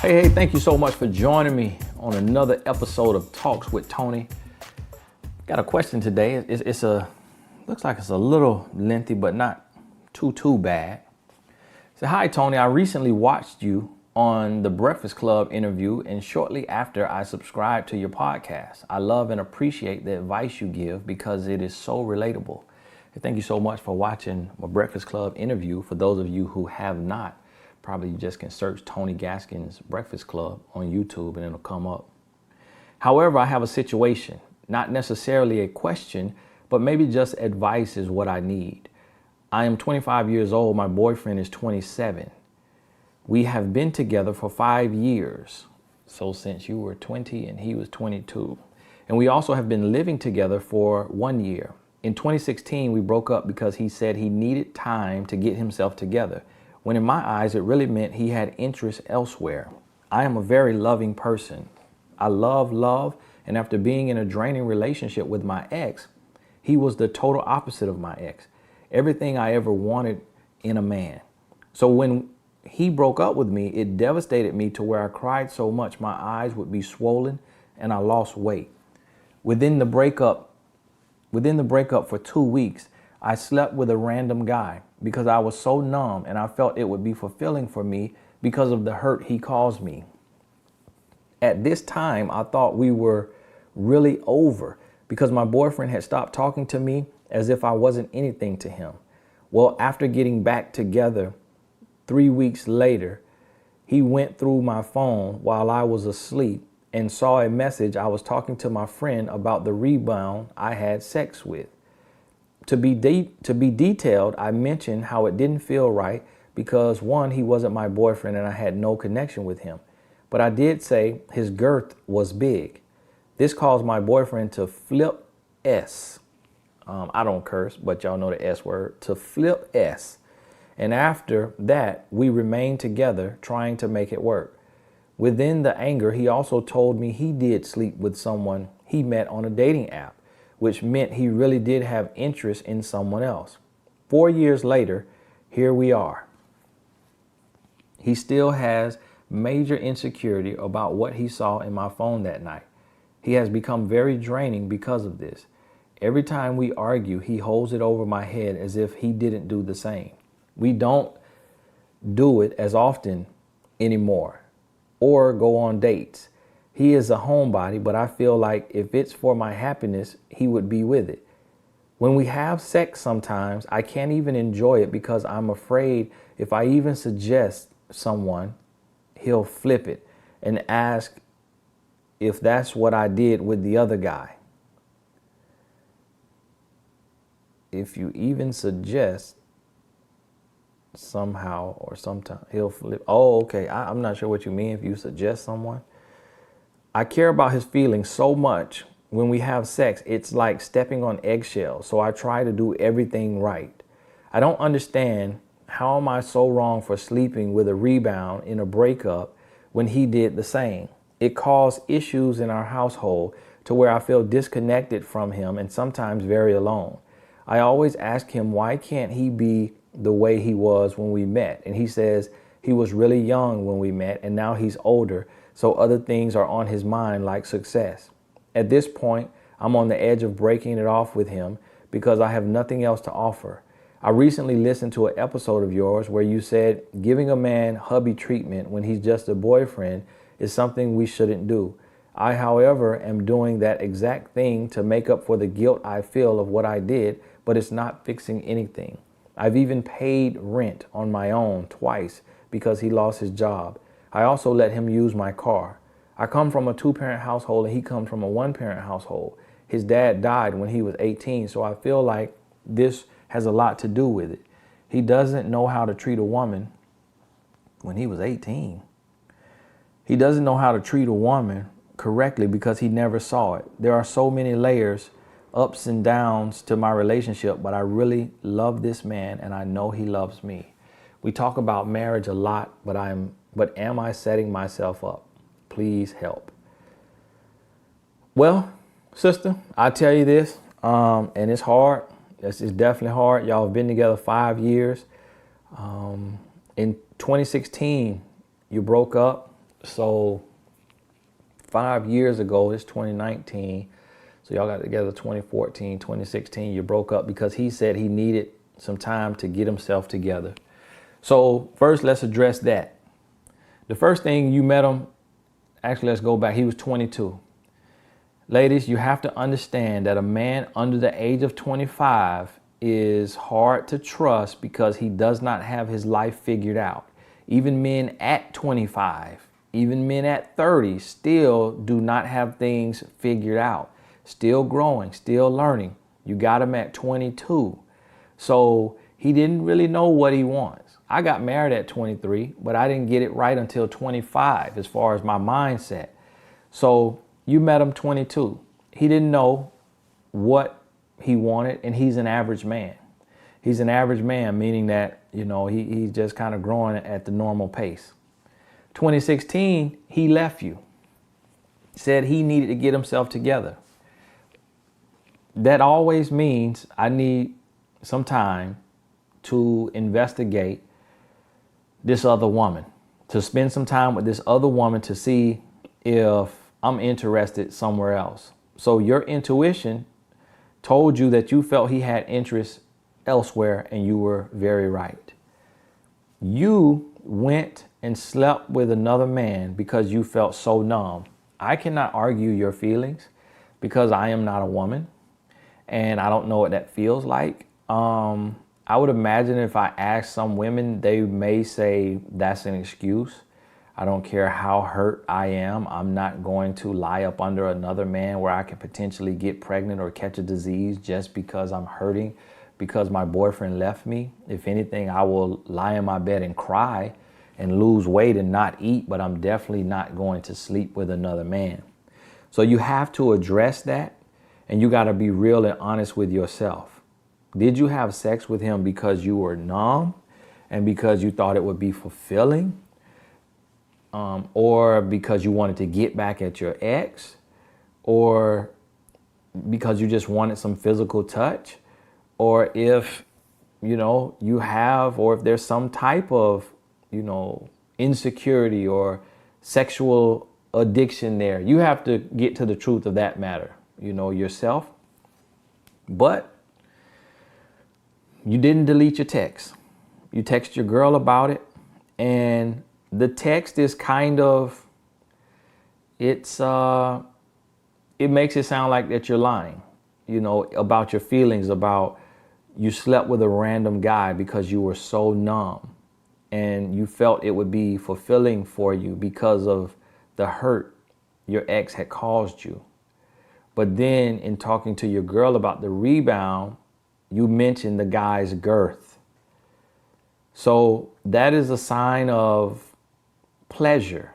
Hey, thank you so much for joining me on another episode of Talks with Tony. Got a question today. Looks like it's a little lengthy, but not too bad. So, hi Tony, I recently watched you on the Breakfast Club interview, and shortly after I subscribed to your podcast. I love and appreciate the advice you give because it is so relatable. And thank you so much for watching my Breakfast Club interview. For those of you who have not, probably you just can search Tony Gaskins Breakfast Club on YouTube and it'll come up. However, I have a situation, not necessarily a question, but maybe just advice is what I need. I am 25 years old. My boyfriend is 27. We have been together for 5 years. So since you were 20 and he was 22. And we also have been living together for 1 year. In 2016, we broke up because he said he needed time to get himself together, when in my eyes, it really meant he had interest elsewhere. I am a very loving person. I love, and after being in a draining relationship with my ex, he was the total opposite of my ex. Everything I ever wanted in a man. So when he broke up with me, it devastated me to where I cried so much my eyes would be swollen and I lost weight. Within the breakup for 2 weeks, I slept with a random guy because I was so numb and I felt it would be fulfilling for me because of the hurt he caused me. At this time, I thought we were really over because my boyfriend had stopped talking to me as if I wasn't anything to him. Well, after getting back together 3 weeks later, he went through my phone while I was asleep and saw a message I was talking to my friend about the rebound I had sex with. To be detailed, I mentioned how it didn't feel right because, one, he wasn't my boyfriend and I had no connection with him. But I did say his girth was big. This caused my boyfriend to flip S. I don't curse, but y'all know the S word, to flip S. And after that, we remained together trying to make it work. Within the anger, he also told me he did sleep with someone he met on a dating app, which meant he really did have interest in someone else. 4 years later, here we are. He still has major insecurity about what he saw in my phone that night. He has become very draining because of this. Every time we argue, he holds it over my head as if he didn't do the same. We don't do it as often anymore or go on dates. He is a homebody, but I feel like if it's for my happiness, he would be with it. When we have sex sometimes, I can't even enjoy it because I'm afraid if I even suggest someone, he'll flip it and ask if that's what I did with the other guy. If you even suggest somehow or sometime, he'll flip. Oh, okay. I'm not sure what you mean if you suggest someone. I care about his feelings so much. When we have sex, it's like stepping on eggshells. So I try to do everything right. I don't understand how am I so wrong for sleeping with a rebound in a breakup when he did the same. It caused issues in our household to where I feel disconnected from him and sometimes very alone. I always ask him, why can't he be the way he was when we met? And he says he was really young when we met and now he's older. So other things are on his mind like success. At this point, I'm on the edge of breaking it off with him because I have nothing else to offer. I recently listened to an episode of yours where you said giving a man hubby treatment when he's just a boyfriend is something we shouldn't do. I, however, am doing that exact thing to make up for the guilt I feel of what I did, but it's not fixing anything. I've even paid rent on my own twice because he lost his job. I also let him use my car. I come from a 2-parent household and he comes from a 1-parent household. His dad died when he was 18, so I feel like this has a lot to do with it. He doesn't know how to treat a woman when he was 18. He doesn't know how to treat a woman correctly because he never saw it. There are so many layers, ups and downs to my relationship, but I really love this man and I know he loves me. We talk about marriage a lot, but am I setting myself up? Please help. Well, sister, I tell you this, and it's hard. It's definitely hard. Y'all have been together 5 years. In 2016, you broke up. So 5 years ago, it's 2019. So y'all got together 2014, 2016. You broke up because he said he needed some time to get himself together. So first, let's address that. The first thing you met him, actually, let's go back. He was 22. Ladies, you have to understand that a man under the age of 25 is hard to trust because he does not have his life figured out. Even men at 25, even men at 30 still do not have things figured out. Still growing, still learning. You got him at 22. So he didn't really know what he wants. I got married at 23, but I didn't get it right until 25 as far as my mindset. So you met him 22. He didn't know what he wanted, and he's an average man. He's an average man, meaning that, he's just kind of growing at the normal pace. 2016, he left you. Said he needed to get himself together. That always means I need some time to investigate this other woman, to spend some time with this other woman to see if I'm interested somewhere else. So your intuition told you that you felt he had interest elsewhere, and you were very right. You went and slept with another man because you felt so numb. I cannot argue your feelings because I am not a woman and I don't know what that feels like. I would imagine if I asked some women, they may say that's an excuse. I don't care how hurt I am. I'm not going to lie up under another man where I could potentially get pregnant or catch a disease just because I'm hurting, because my boyfriend left me. If anything, I will lie in my bed and cry and lose weight and not eat, but I'm definitely not going to sleep with another man. So you have to address that, and you got to be real and honest with yourself. Did you have sex with him because you were numb and because you thought it would be fulfilling? Or because you wanted to get back at your ex? Or because you just wanted some physical touch? Or if, you have, or if there's some type of, insecurity or sexual addiction there. You have to get to the truth of that matter, yourself. But you didn't delete your text. You text your girl about it, and the text is kind of, it makes it sound like that you're lying, about your feelings, about you slept with a random guy because you were so numb and you felt it would be fulfilling for you because of the hurt your ex had caused you. But then in talking to your girl about the rebound, you mentioned the guy's girth. So that is a sign of pleasure,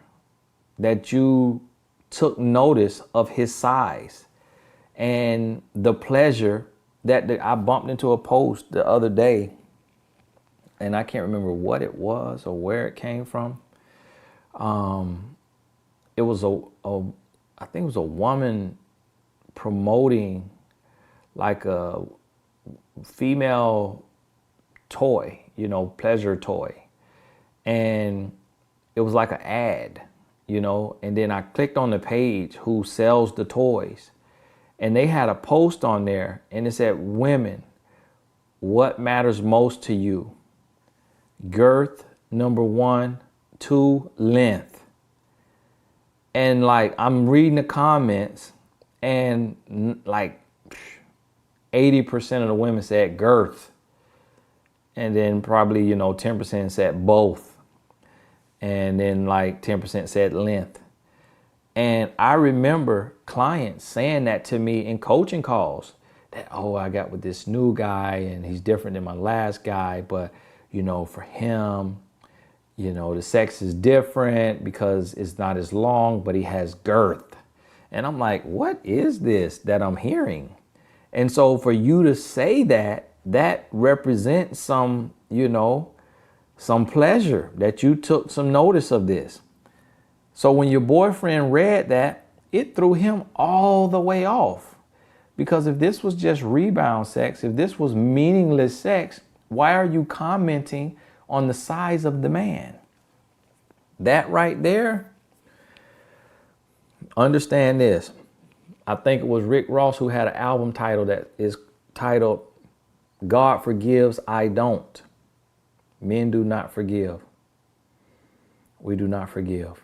that you took notice of his size and the pleasure that I bumped into a post the other day, and I can't remember what it was or where it came from. It was I think it was a woman promoting like a female toy, pleasure toy. And it was like an ad, and then I clicked on the page who sells the toys, and they had a post on there and it said, women, what matters most to you? Girth, number 1, 2, length. And I'm reading the comments, and 80% of the women said girth. And then probably, 10% said both. And then 10% said length. And I remember clients saying that to me in coaching calls, that, I got with this new guy and he's different than my last guy. But, for him, the sex is different because it's not as long, but he has girth. And I'm like, what is this that I'm hearing? And so for you to say that represents some, some pleasure, that you took some notice of this. So when your boyfriend read that, it threw him all the way off. Because if this was just rebound sex, if this was meaningless sex, why are you commenting on the size of the man? That right there Understand this. I think it was Rick Ross who had an album title that is titled God Forgives, I Don't. Men do not forgive. We do not forgive.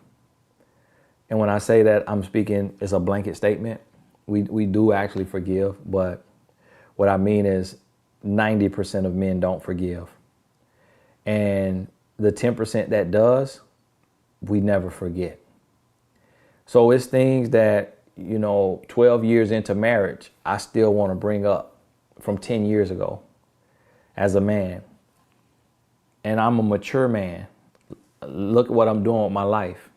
And when I say that, I'm speaking, it's a blanket statement. We do actually forgive, but what I mean is 90% of men don't forgive. And the 10% that does, we never forget. So it's things that, 12 years into marriage, I still want to bring up from 10 years ago as a man. And I'm a mature man. Look at what I'm doing with my life.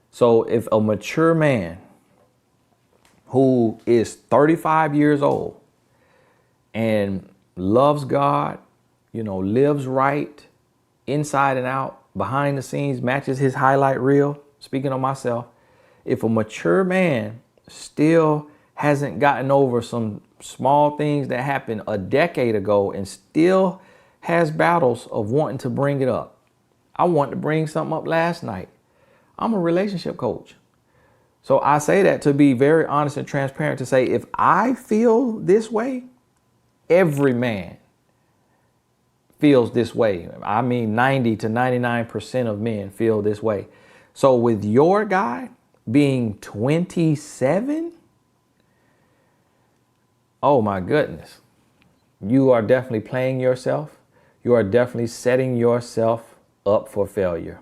So if a mature man who is 35 years old and loves God, lives right inside and out, behind the scenes, matches his highlight reel, speaking of myself, if a mature man still hasn't gotten over some small things that happened a decade ago and still has battles of wanting to bring it up. I wanted to bring something up last night. I'm a relationship coach. So I say that to be very honest and transparent, to say if I feel this way, every man feels this way. I mean, 90 to 99% of men feel this way. So with your guy being 27, oh my goodness, you are definitely playing yourself. You are definitely setting yourself up for failure.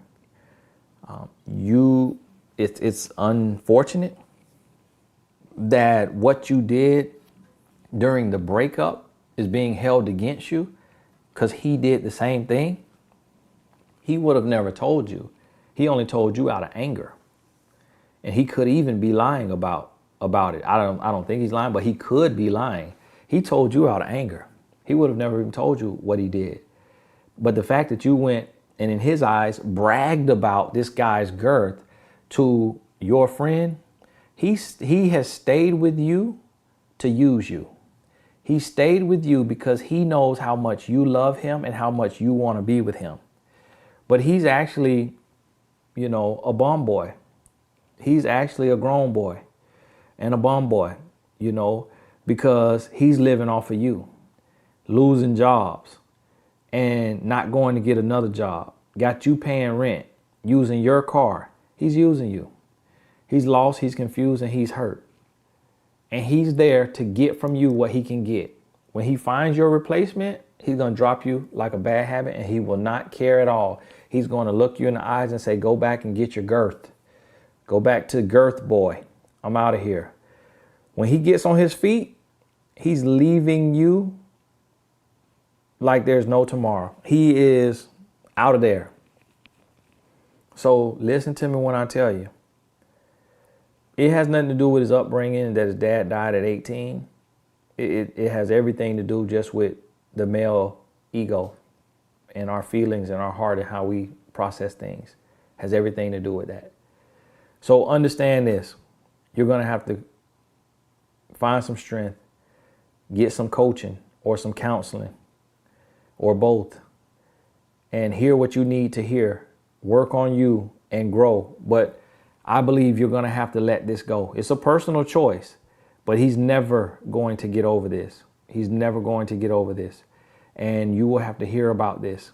It's unfortunate that what you did during the breakup is being held against you, because he did the same thing. He would have never told you. He only told you out of anger. And he could even be lying about it. I don't think he's lying, but he could be lying. He told you out of anger. He would have never even told you what he did. But the fact that you went and in his eyes bragged about this guy's girth to your friend, he has stayed with you to use you. He stayed with you because he knows how much you love him and how much you want to be with him. But he's actually, a bum boy. He's actually a grown boy and a bum boy, because he's living off of you, losing jobs and not going to get another job. Got you paying rent, using your car. He's using you. He's lost, he's confused, and he's hurt. And he's there to get from you what he can get. When he finds your replacement, he's going to drop you like a bad habit, and he will not care at all. He's going to look you in the eyes and say, go back and get your girth. Go back to girth boy. I'm out of here. When he gets on his feet, he's leaving you like there's no tomorrow. He is out of there. So listen to me when I tell you. It has nothing to do with his upbringing, that his dad died at 18. It has everything to do just with the male ego and our feelings and our heart and how we process things. It has everything to do with that. So understand this. You're going to have to find some strength, get some coaching or some counseling or both, and hear what you need to hear. Work on you and grow. But I believe you're going to have to let this go. It's a personal choice, but he's never going to get over this. He's never going to get over this. And you will have to hear about this.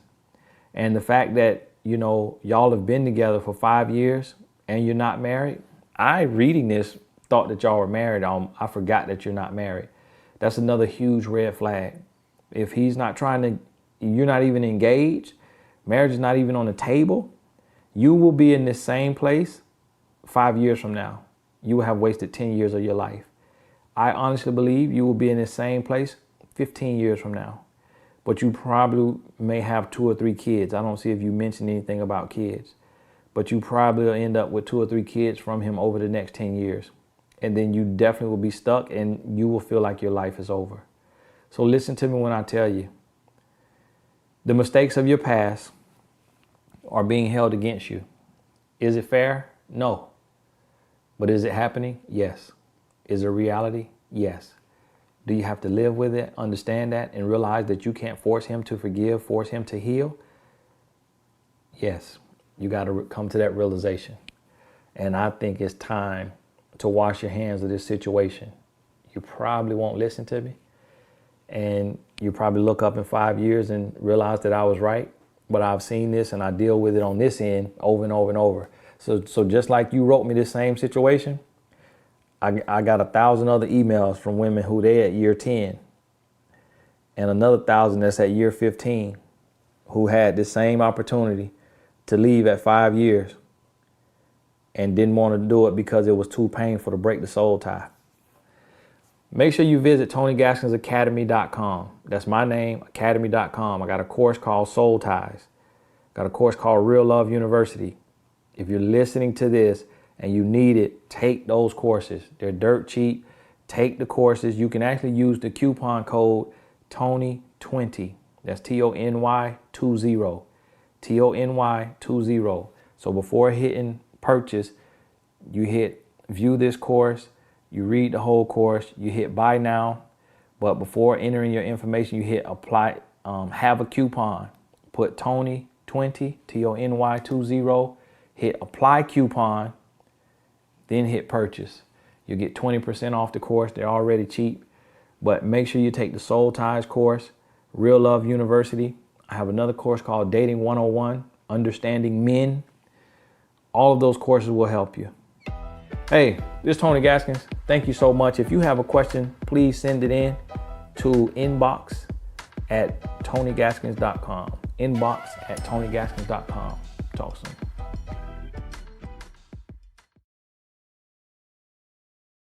And the fact that, y'all have been together for 5 years and you're not married. I, reading this, thought that y'all were married. I forgot that you're not married. That's another huge red flag. If he's not you're not even engaged, marriage is not even on the table, you will be in this same place 5 years from now. You will have wasted 10 years of your life. I honestly believe you will be in this same place 15 years from now. But you probably may have 2 or 3 kids. I don't see if you mentioned anything about kids. But you probably will end up with 2 or 3 kids from him over the next 10 years. And then you definitely will be stuck and you will feel like your life is over. So listen to me when I tell you. The mistakes of your past are being held against you. Is it fair? No. But is it happening? Yes. Is it a reality? Yes. Do you have to live with it, understand that, and realize that you can't force him to forgive, force him to heal? Yes. You got to come to that realization. And I think it's time to wash your hands of this situation. You probably won't listen to me, and you probably look up in 5 years and realize that I was right. But I've seen this and I deal with it on this end over and over and over. So just like you wrote me this same situation, I got 1,000 other emails from women who they at year 10 and another 1,000 that's at year 15 who had the same opportunity to leave at 5 years and didn't want to do it because it was too painful to break the soul tie. Make sure you visit TonyGaskinsAcademy.com. That's my name, academy.com. I got a course called Soul Ties. Got a course called Real Love University. If you're listening to this and you need it, take those courses. They're dirt cheap. Take the courses. You can actually use the coupon code TONY20. That's TONY20. TONY20. So before hitting purchase, you hit view this course. You read the whole course, you hit buy now, but before entering your information, you hit apply, have a coupon, put Tony20, TONY20, hit apply coupon, then hit purchase. You get 20% off the course. They're already cheap, but make sure you take the Soul Ties course, Real Love University. I have another course called Dating 101, Understanding Men. All of those courses will help you. Hey, this is Tony Gaskins. Thank you so much. If you have a question, please send it in to inbox@TonyGaskins.com. Inbox@TonyGaskins.com. Talk soon.